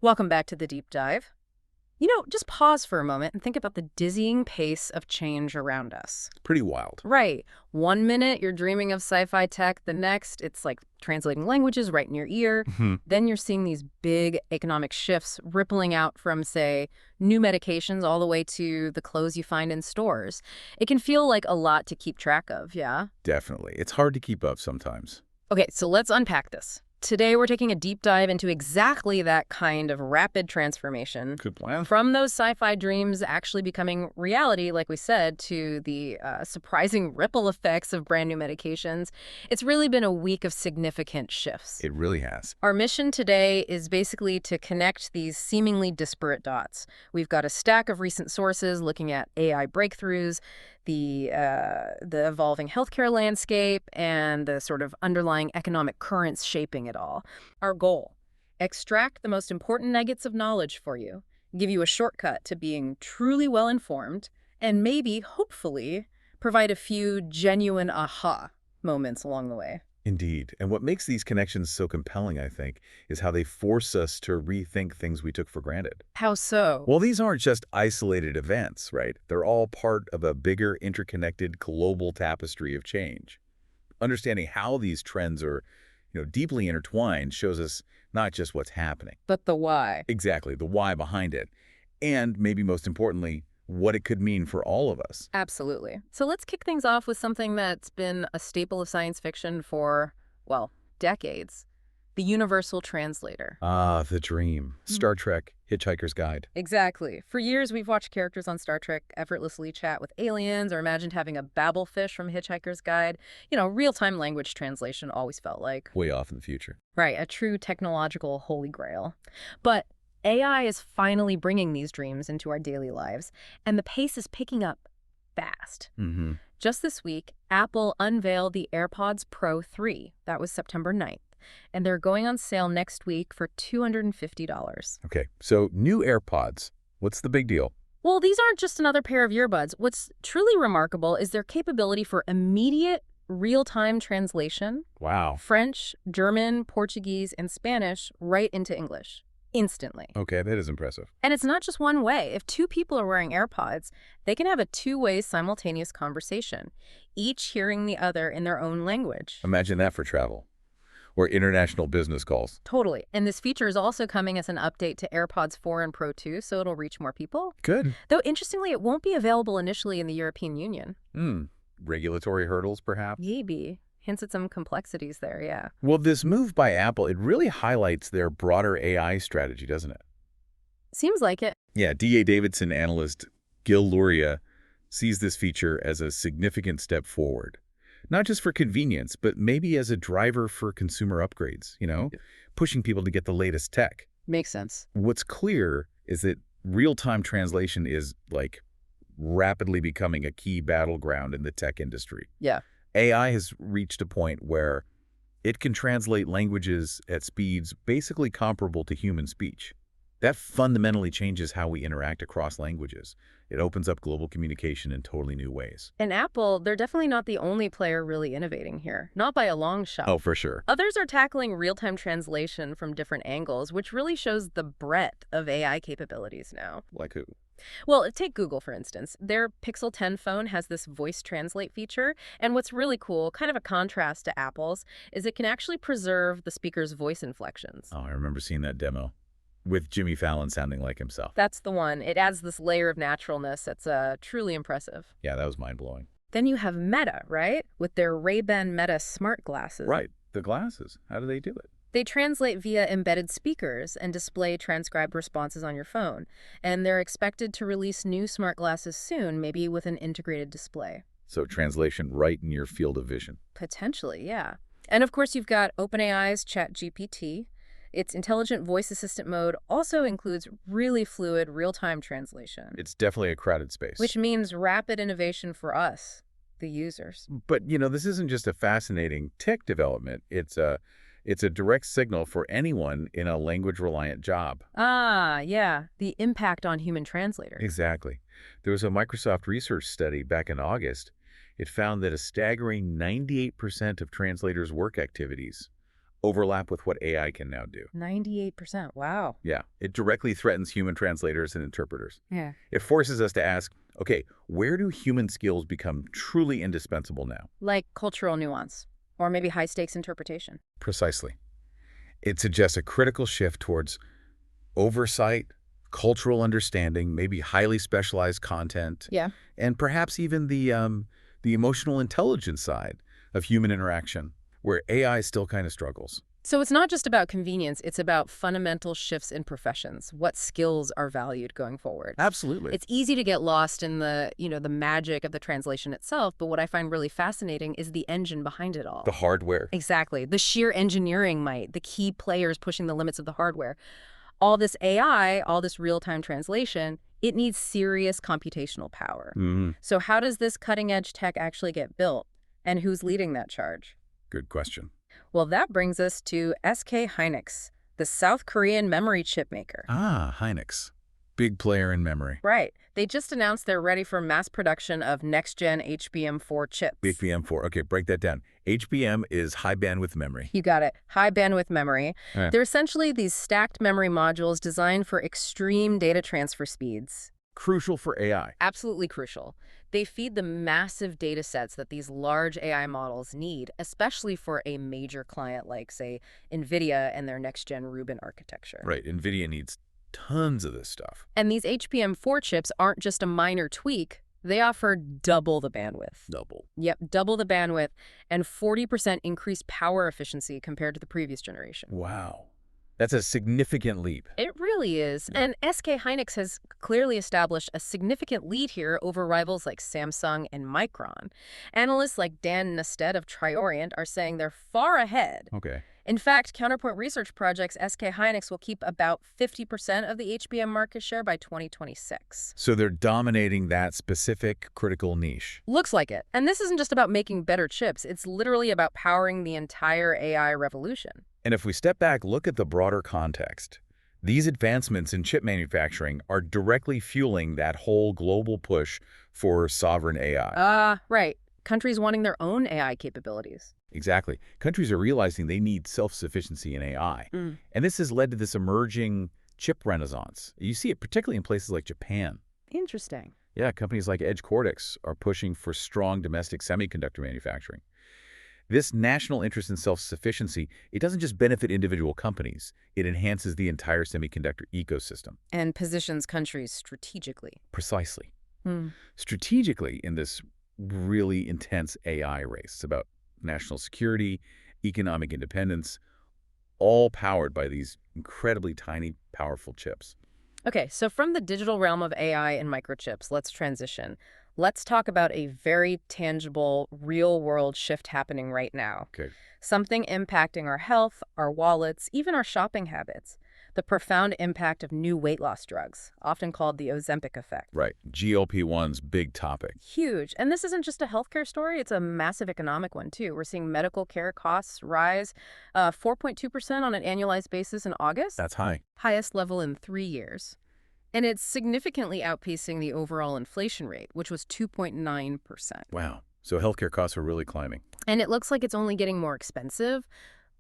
Welcome back to the deep dive. Just pause for a moment and think about the dizzying pace of change around us. Pretty wild. Right. One minute you're dreaming of sci-fi tech, the next it's like translating languages right in your ear. Then you're seeing these big economic shifts rippling out from, say, new medications all the way to the clothes you find in stores. It can feel like a lot to keep track of, yeah? Definitely. It's hard to keep up sometimes. Okay, so let's unpack this. Today, we're taking a deep dive into exactly that kind of rapid transformation. Good plan. From those sci-fi dreams actually becoming reality, like we said, to the surprising ripple effects of brand new medications. It's really been a week of significant shifts. It really has. Our mission today is basically to connect these seemingly disparate dots. We've got a stack of recent sources looking at AI breakthroughs, the evolving healthcare landscape, and the sort of underlying economic currents shaping it all. Our goal: extract the most important nuggets of knowledge for you, give you a shortcut to being truly well-informed, and maybe, hopefully, provide a few genuine aha moments along the way. Indeed. And what makes these connections so compelling, I think, is how they force us to rethink things we took for granted. How so? Well, these aren't just isolated events, right? They're all part of a bigger, interconnected global tapestry of change. Understanding how these trends are, deeply intertwined shows us not just what's happening. But the why. Exactly, the why behind it. And maybe most importantly, what it could mean for all of us. Absolutely. So let's kick things off with something that's been a staple of science fiction for, well, decades. The universal translator. Ah, the dream. Star Trek, Hitchhiker's Guide. Exactly. For years, we've watched characters on Star Trek effortlessly chat with aliens or imagined having a babble fish from Hitchhiker's Guide. Real-time language translation always felt like... Way off in the future. Right, a true technological holy grail. But AI is finally bringing these dreams into our daily lives, and the pace is picking up fast. Just this week, Apple unveiled the AirPods Pro 3. That was September 9th. And they're going on sale next week for $250. Okay, so new AirPods. What's the big deal? Well, these aren't just another pair of earbuds. What's truly remarkable is their capability for immediate real-time translation. Wow. French, German, Portuguese, and Spanish right into English. Instantly. Okay, that is impressive. And it's not just one way. If two people are wearing AirPods, they can have a two-way simultaneous conversation, each hearing the other in their own language. Imagine that for travel or international business calls. Totally. And this feature is also coming as an update to AirPods 4 and Pro 2, so it'll reach more people. Good. Though, interestingly, it won't be available initially in the European Union. Regulatory hurdles, perhaps? Maybe. Hints at some complexities there, yeah. Well, this move by Apple, it really highlights their broader AI strategy, doesn't it? Seems like it. Yeah, D.A. Davidson analyst Gil Luria sees this feature as a significant step forward. Not just for convenience, but maybe as a driver for consumer upgrades, pushing people to get the latest tech. Makes sense. What's clear is that real-time translation is, rapidly becoming a key battleground in the tech industry. Yeah. AI has reached a point where it can translate languages at speeds basically comparable to human speech. That fundamentally changes how we interact across languages. It opens up global communication in totally new ways. And Apple, they're definitely not the only player really innovating here. Not by a long shot. Oh, for sure. Others are tackling real-time translation from different angles, which really shows the breadth of AI capabilities now. Like who? Well, take Google, for instance. Their Pixel 10 phone has this voice translate feature, and what's really cool, kind of a contrast to Apple's, is it can actually preserve the speaker's voice inflections. Oh, I remember seeing that demo with Jimmy Fallon sounding like himself. That's the one. It adds this layer of naturalness that's truly impressive. Yeah, that was mind-blowing. Then you have Meta, right? With their Ray-Ban Meta smart glasses. Right, the glasses. How do they do it? They translate via embedded speakers and display transcribed responses on your phone. And they're expected to release new smart glasses soon, maybe with an integrated display. So translation right in your field of vision. Potentially, yeah. And of course, you've got OpenAI's ChatGPT. Its intelligent voice assistant mode also includes really fluid real-time translation. It's definitely a crowded space. Which means rapid innovation for us, the users. But, this isn't just a fascinating tech development. It's a direct signal for anyone in a language-reliant job. Ah, yeah. The impact on human translators. Exactly. There was a Microsoft research study back in August. It found that a staggering 98% of translators' work activities overlap with what AI can now do. 98%. Wow. Yeah, it directly threatens human translators and interpreters. Yeah. It forces us to ask, okay, where do human skills become truly indispensable now? Like cultural nuance, or maybe high-stakes interpretation. Precisely. It suggests a critical shift towards oversight, cultural understanding, maybe highly specialized content, Yeah. and perhaps even the emotional intelligence side of human interaction, where AI still kind of struggles. So it's not just about convenience, it's about fundamental shifts in professions. What skills are valued going forward? Absolutely. It's easy to get lost in the magic of the translation itself, but what I find really fascinating is the engine behind it all. The hardware. Exactly. The sheer engineering might, the key players pushing the limits of the hardware. All this AI, all this real-time translation, it needs serious computational power. So how does this cutting-edge tech actually get built? And who's leading that charge? Good question. Well, that brings us to SK Hynix, the South Korean memory chip maker. Ah, Hynix. Big player in memory. Right. They just announced they're ready for mass production of next-gen HBM4 chips. HBM4. Okay, break that down. HBM is high bandwidth memory. You got it. High bandwidth memory. Yeah. They're essentially these stacked memory modules designed for extreme data transfer speeds. Crucial for AI. Absolutely crucial. They feed the massive data sets that these large AI models need, especially for a major client like, say, NVIDIA and their next-gen Rubin architecture. Right. NVIDIA needs tons of this stuff. And these HBM4 chips aren't just a minor tweak. They offer double the bandwidth. Double. Yep, double the bandwidth and 40% increased power efficiency compared to the previous generation. Wow. That's a significant leap. It really is. Yeah. And SK Hynix has clearly established a significant lead here over rivals like Samsung and Micron. Analysts like Dan Nested of Triorient are saying they're far ahead. Okay. In fact, Counterpoint Research projects SK Hynix will keep about 50% of the HBM market share by 2026. So they're dominating that specific critical niche. Looks like it. And this isn't just about making better chips. It's literally about powering the entire AI revolution. And if we step back, look at the broader context. These advancements in chip manufacturing are directly fueling that whole global push for sovereign AI. Right. Countries wanting their own AI capabilities. Exactly. Countries are realizing they need self-sufficiency in AI. And this has led to this emerging chip renaissance. You see it particularly in places like Japan. Interesting. Yeah, companies like Edge Cortex are pushing for strong domestic semiconductor manufacturing. This national interest in self-sufficiency, it doesn't just benefit individual companies. It enhances the entire semiconductor ecosystem. And positions countries strategically. Precisely. Strategically in this really intense AI race. It's about national security, economic independence, all powered by these incredibly tiny, powerful chips. Okay, so from the digital realm of AI and microchips, let's transition. Let's talk about a very tangible, real-world shift happening right now. Okay. Something impacting our health, our wallets, even our shopping habits. The profound impact of new weight loss drugs, often called the Ozempic effect. Right. GLP-1's big topic. Huge. And this isn't just a healthcare story, it's a massive economic one, too. We're seeing medical care costs rise 4.2% on an annualized basis in August. That's high. Highest level in 3 years. And it's significantly outpacing the overall inflation rate, which was 2.9%. Wow. So healthcare costs are really climbing. And it looks like it's only getting more expensive.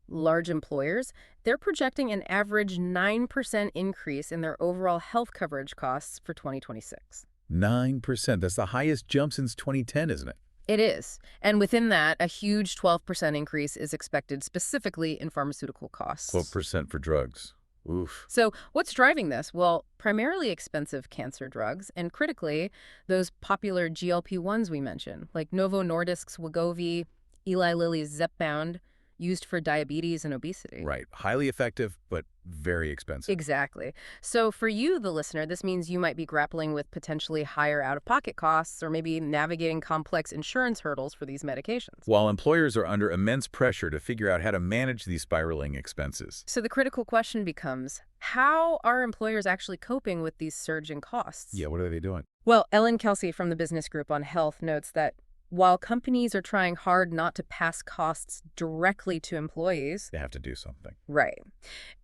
Large employers, they're projecting an average 9% increase in their overall health coverage costs for 2026. 9%. That's the highest jump since 2010, isn't it? It is. And within that, a huge 12% increase is expected specifically in pharmaceutical costs. 12% for drugs. Oof. So what's driving this? Well, primarily expensive cancer drugs, and critically, those popular GLP-1s we mentioned, like Novo Nordisk's Wegovy, Eli Lilly's Zepbound, used for diabetes and obesity. Right. Highly effective, but very expensive. Exactly. So for you, the listener, this means you might be grappling with potentially higher out-of-pocket costs or maybe navigating complex insurance hurdles for these medications. While employers are under immense pressure to figure out how to manage these spiraling expenses. So the critical question becomes, how are employers actually coping with these surging costs? Yeah, what are they doing? Well, Ellen Kelsey from the Business Group on Health notes that while companies are trying hard not to pass costs directly to employees, They have to do something. right,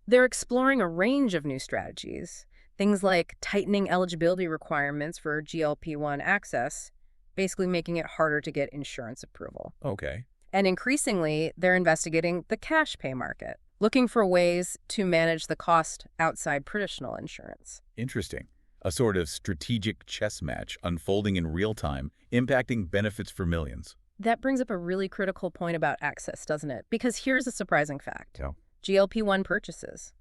they're exploring a range of new strategies. Things like tightening eligibility requirements for GLP-1 access, basically making it harder to get insurance approval. Okay. And increasingly, they're investigating the cash pay market, looking for ways to manage the cost outside traditional insurance. Interesting. A sort of strategic chess match unfolding in real time, impacting benefits for millions. That brings up a really critical point about access, doesn't it? Because here's a surprising fact. Yeah. GLP-1 purchases.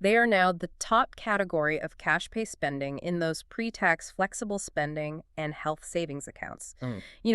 They are now the top category of cash pay spending in those pre-tax flexible spending and health savings accounts.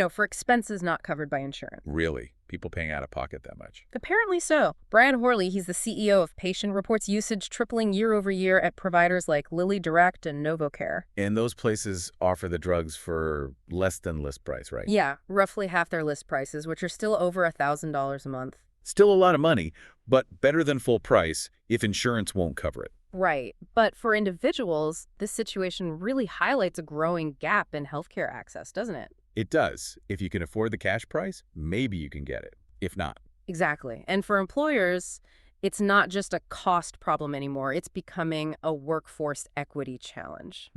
For expenses not covered by insurance. Really? People paying out of pocket that much? Apparently so. Brian Horley, he's the CEO of Patient, reports usage tripling year over year at providers like Lilly Direct and NovoCare. And those places offer the drugs for less than list price, right? Yeah, roughly half their list prices, which are still over $1,000 a month. Still a lot of money, but better than full price if insurance won't cover it. Right. But for individuals, this situation really highlights a growing gap in healthcare access, doesn't it? It does. If you can afford the cash price, maybe you can get it. If not. Exactly. And for employers, it's not just a cost problem anymore. It's becoming a workforce equity challenge.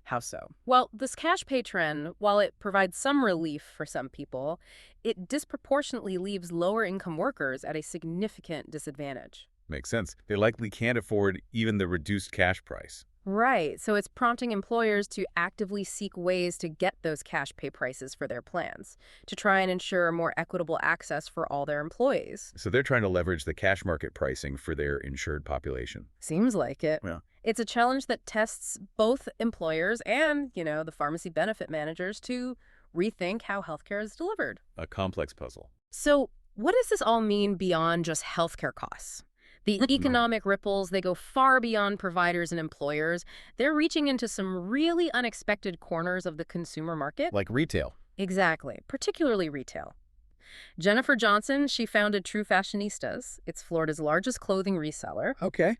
How so? Well, this cash pay trend, while it provides some relief for some people, it disproportionately leaves lower income workers at a significant disadvantage. Makes sense. They likely can't afford even the reduced cash price. Right. So it's prompting employers to actively seek ways to get those cash pay prices for their plans, to try and ensure more equitable access for all their employees. So they're trying to leverage the cash market pricing for their insured population. Seems like it. Yeah. It's a challenge that tests both employers and, the pharmacy benefit managers to rethink how healthcare is delivered. A complex puzzle. So what does this all mean beyond just healthcare costs? The economic ripples, they go far beyond providers and employers. They're reaching into some really unexpected corners of the consumer market. Like retail. Exactly, particularly retail. Jennifer Johnson, she founded True Fashionistas. It's Florida's largest clothing reseller. Okay.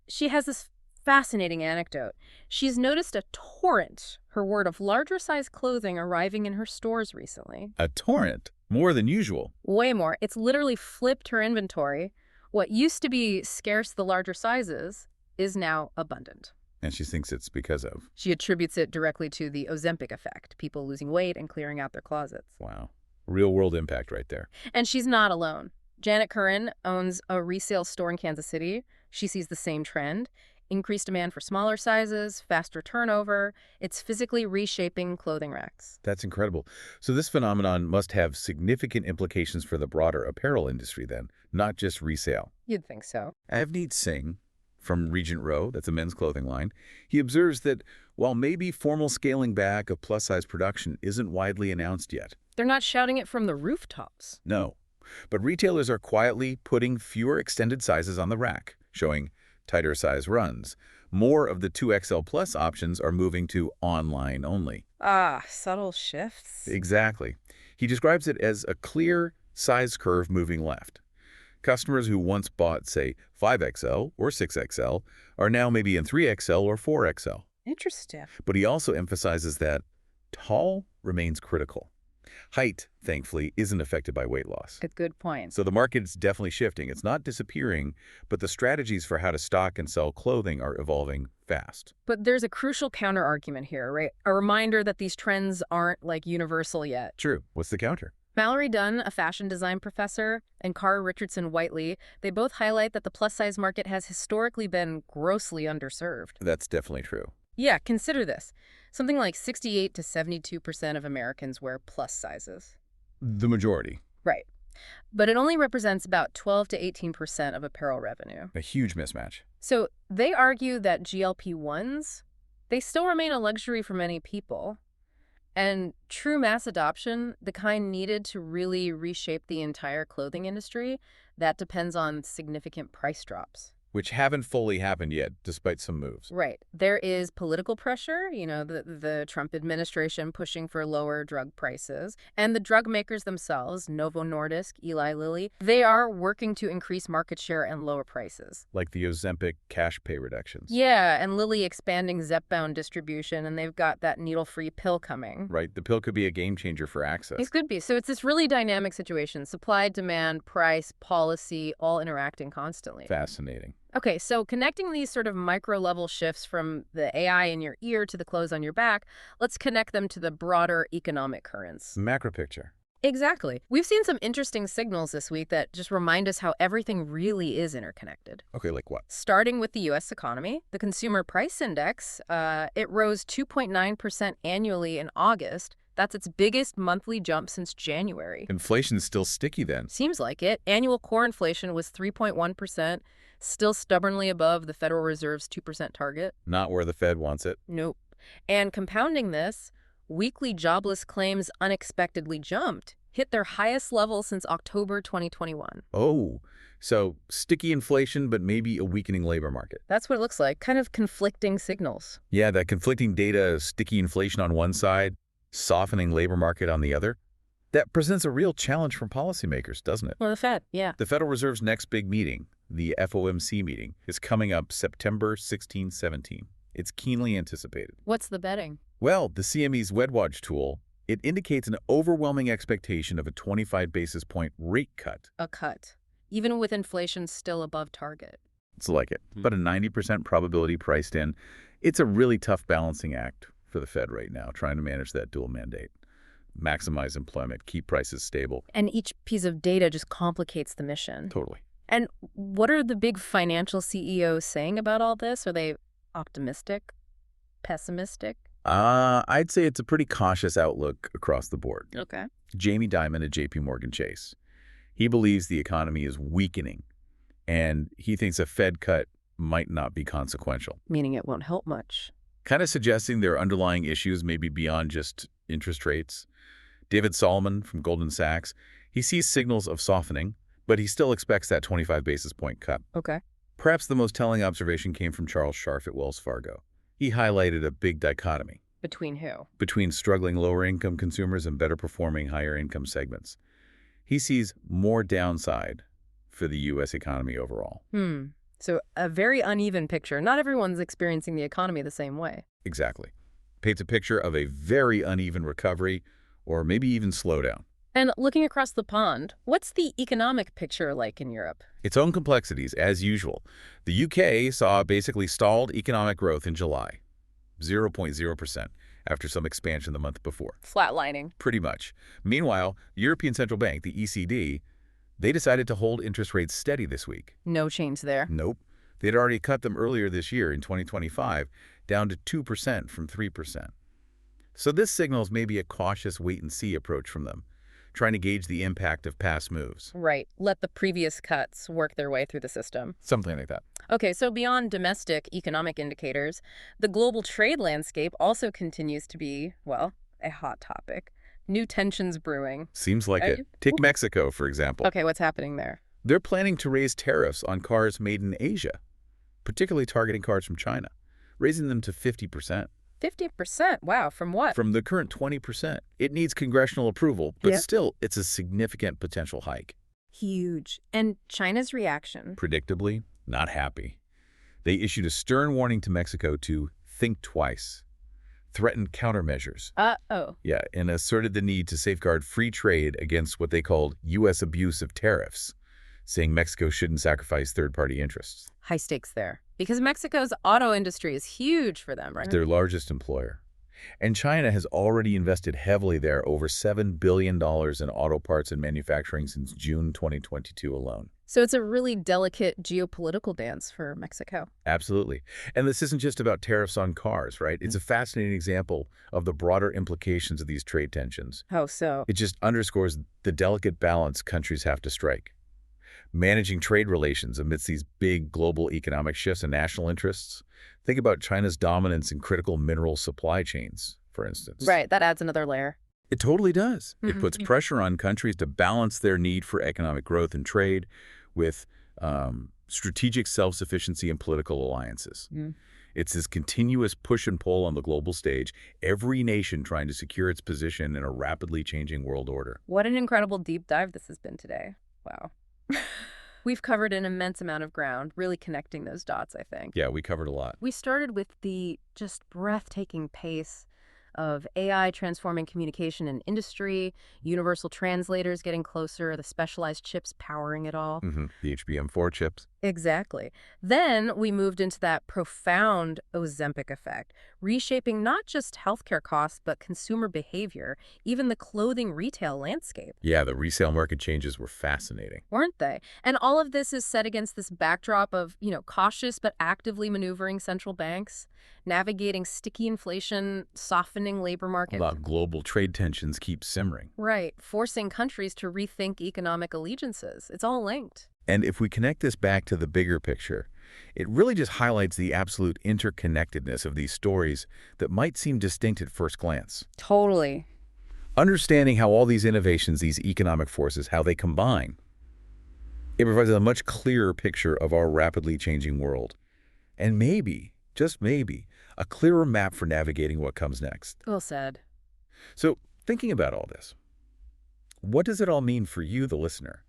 She has this fascinating anecdote. She's noticed a torrent, her word, of larger size clothing arriving in her stores recently. A torrent? More than usual. Way more. It's literally flipped her inventory. What used to be scarce, the larger sizes, is now abundant. And she thinks it's because of? She attributes it directly to the Ozempic effect, people losing weight and clearing out their closets. Wow. Real-world impact right there. And she's not alone. Janet Curran owns a resale store in Kansas City. She sees the same trend. Increased demand for smaller sizes, faster turnover. It's physically reshaping clothing racks. That's incredible. So this phenomenon must have significant implications for the broader apparel industry then, not just resale. You'd think so. Avneet Singh from Regent Row, that's a men's clothing line, he observes that while maybe formal scaling back of plus-size production isn't widely announced yet. They're not shouting it from the rooftops. No. But retailers are quietly putting fewer extended sizes on the rack, showing tighter size runs. More of the 2XL Plus options are moving to online only. Ah, subtle shifts. Exactly. He describes it as a clear size curve moving left. Customers who once bought, say, 5XL or 6XL are now maybe in 3XL or 4XL. Interesting. But he also emphasizes that tall remains critical. Height, thankfully, isn't affected by weight loss. A good point. So the market's definitely shifting. It's not disappearing, but the strategies for how to stock and sell clothing are evolving fast. But there's a crucial counter-argument here, right? A reminder that these trends aren't, universal yet. True. What's the counter? Mallory Dunn, a fashion design professor, and Cara Richardson Whiteley, they both highlight that the plus-size market has historically been grossly underserved. That's definitely true. Yeah, consider this. Something like 68 to 72% of Americans wear plus sizes. The majority. Right. But it only represents about 12 to 18% of apparel revenue. A huge mismatch. So they argue that GLP-1s, they still remain a luxury for many people. And true mass adoption, the kind needed to really reshape the entire clothing industry, that depends on significant price drops. Which haven't fully happened yet, despite some moves. Right. There is political pressure, the Trump administration pushing for lower drug prices. And the drug makers themselves, Novo Nordisk, Eli Lilly, they are working to increase market share and lower prices. Like the Ozempic cash pay reductions. Yeah, and Lilly expanding Zepbound distribution, and they've got that needle-free pill coming. Right. The pill could be a game changer for access. It could be. So it's this really dynamic situation. Supply, demand, price, policy, all interacting constantly. Fascinating. Okay, so connecting these sort of micro-level shifts from the AI in your ear to the clothes on your back, let's connect them to the broader economic currents. Macro picture. Exactly. We've seen some interesting signals this week that just remind us how everything really is interconnected. Okay, like what? Starting with the U.S. economy, the Consumer Price Index, it rose 2.9% annually in August. That's its biggest monthly jump since January. Inflation's still sticky then. Seems like it. Annual core inflation was 3.1%, still stubbornly above the Federal Reserve's 2% target. Not where the Fed wants it. Nope. And compounding this, weekly jobless claims unexpectedly jumped, hit their highest level since October 2021. Oh, so sticky inflation, but maybe a weakening labor market. That's what it looks like, kind of conflicting signals. Yeah, that conflicting data, sticky inflation on one side, softening labor market on the other. That presents a real challenge for policymakers, doesn't it? Well, the Fed, yeah. The Federal Reserve's next big meeting, the FOMC meeting, is coming up September 16-17. It's keenly anticipated. What's the betting? Well, the CME's WedWatch tool, it indicates an overwhelming expectation of a 25 basis point rate cut. A cut, even with inflation still above target. It's like it, but a 90% probability priced in. It's a really tough balancing act for the Fed right now, trying to manage that dual mandate. Maximize employment, keep prices stable. And each piece of data just complicates the mission. Totally. And what are the big financial CEOs saying about all this? Are they optimistic? Pessimistic? I'd say it's a pretty cautious outlook across the board. Okay. Jamie Dimon at JPMorgan Chase. He believes the economy is weakening, and he thinks a Fed cut might not be consequential. Meaning it won't help much. Kind of suggesting there are underlying issues maybe beyond just interest rates. David Solomon from Goldman Sachs, he sees signals of softening, but he still expects that 25 basis point cut. Okay. Perhaps the most telling observation came from Charles Scharf at Wells Fargo. He highlighted a big dichotomy. Between who? Between struggling lower-income consumers and better-performing higher-income segments. He sees more downside for the U.S. economy overall. So a very uneven picture. Not everyone's experiencing the economy the same way. Exactly. Paints a picture of a very uneven recovery or maybe even slowdown. And looking across the pond, what's the economic picture like in Europe? Its own complexities, as usual. The UK saw basically stalled economic growth in July, 0.0%, after some expansion the month before. Flatlining. Pretty much. Meanwhile, the European Central Bank, the ECB, they decided to hold interest rates steady this week. No change there. Nope. They'd already cut them earlier this year in 2025, down to 2% from 3%. So this signals maybe a cautious wait-and-see approach from them, trying to gauge the impact of past moves. Right. Let the previous cuts work their way through the system. Something like that. Okay, so beyond domestic economic indicators, the global trade landscape also continues to be, well, a hot topic. New tensions brewing. Seems like it. Take Mexico, for example. Okay, what's happening there? They're planning to raise tariffs on cars made in Asia, particularly targeting cars from China, raising them to 50%. 50%? Wow, from what? From the current 20%. It needs congressional approval, but still, it's a significant potential hike. Huge. And China's reaction? Predictably, not happy. They issued a stern warning to Mexico to think twice, threatened countermeasures. Yeah, and asserted the need to safeguard free trade against what they called U.S. abuse of tariffs, saying Mexico shouldn't sacrifice third-party interests. High stakes there. Because Mexico's auto industry is huge for them, right? It's their largest employer. And China has already invested heavily there, over $7 billion in auto parts and manufacturing since June 2022 alone. So it's a really delicate geopolitical dance for Mexico. Absolutely. And this isn't just about tariffs on cars, right? It's a fascinating example of the broader implications of these trade tensions. How so? It just underscores the delicate balance countries have to strike. Managing trade relations amidst these big global economic shifts and national interests. Think about China's dominance in critical mineral supply chains, for instance. Right, that adds another layer. It totally does. It puts pressure on countries to balance their need for economic growth and trade with strategic self-sufficiency and political alliances. It's this continuous push and pull on the global stage, every nation trying to secure its position in a rapidly changing world order. What an incredible deep dive this has been today. Wow. We've covered an immense amount of ground, really connecting those dots, I think. Yeah, we covered a lot. We started with the just breathtaking pace of AI transforming communication and industry, universal translators getting closer, the specialized chips powering it all. The HBM4 chips. Exactly. Then we moved into that profound Ozempic effect, reshaping not just healthcare costs, but consumer behavior, even the clothing retail landscape. Yeah, the resale market changes were fascinating. Weren't they? And all of this is set against this backdrop of, cautious but actively maneuvering central banks, navigating sticky inflation, softening labor markets. While global trade tensions keep simmering. Right, forcing countries to rethink economic allegiances. It's all linked. And if we connect this back to the bigger picture, it really just highlights the absolute interconnectedness of these stories that might seem distinct at first glance. Totally. Understanding how all these innovations, these economic forces, how they combine, it provides a much clearer picture of our rapidly changing world. And maybe, just maybe, a clearer map for navigating what comes next. Well said. So, thinking about all this, what does it all mean for you, the listener?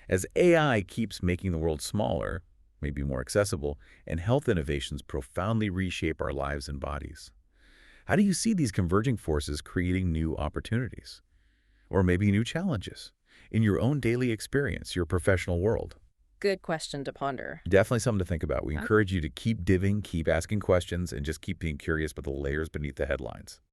As AI keeps making the world smaller, maybe more accessible, and health innovations profoundly reshape our lives and bodies, how do you see these converging forces creating new opportunities? Or maybe new challenges in your own daily experience, your professional world? Good question to ponder. Definitely something to think about. We Okay. encourage you to keep diving, keep asking questions, and just keep being curious about the layers beneath the headlines.